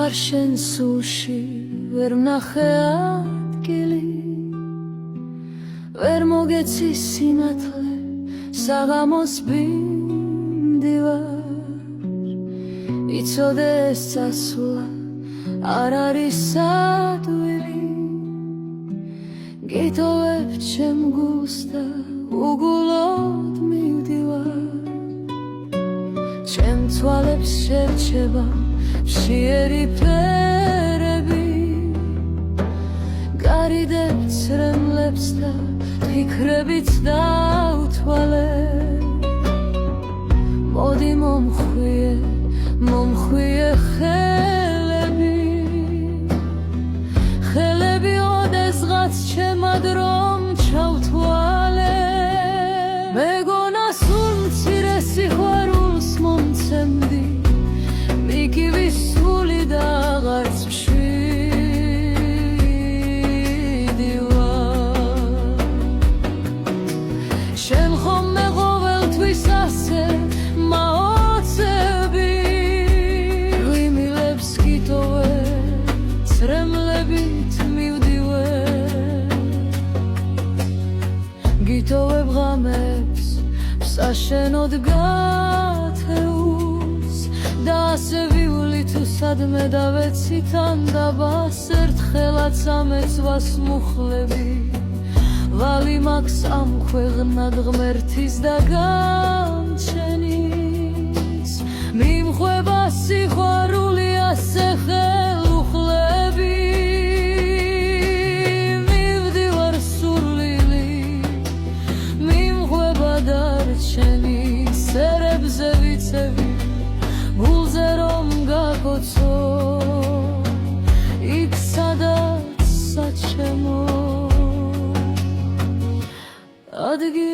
ვეღარ შენ სულში ვერ ვნახე ადგილი, ვერ მოგეცი სინათლე საღამოს ბინდივარ. იცოდე ეს წასვლა არ არის ადვილი, გიტოვებ ჩემ გულს და უგულოდ მივდივარ. ჩემ თვალებს შერჩება მშიერი ფერები, გარიდებ ცრემლებს და ფიქრებით დავთვალე. მოდი მომხვიე ხელები, ხელები ოდესღაც ჩემა დრომ ჩავთვალე. მეგონა სულ მცირე სიყვარულს მომცემდი, მიგივი სული და აღარც მშვიდი ვარ. შენ ხომ ყოველთვის ასე მაოცები, რუიმილებს გიტოვე, ცრემლებით მივდივარ. გიტოვებ ღამებს საშენოდ გათეულს და ასე ვივლი თუ სადმე დავეცი თან დაბას. ერთხელაც ამეცვას მუხლები, ვალი მაქვს ამ ქვეყნად ღმერთის და გამჩენის. მიმხვება სიყვარული ასე ხელუხლები, მივდივარ სურლილი, მიმხვება დარჩენი. სერებზე ვიცევი გულზე რომ გაგოცო, იქ სადაც საჩემო ადგილი.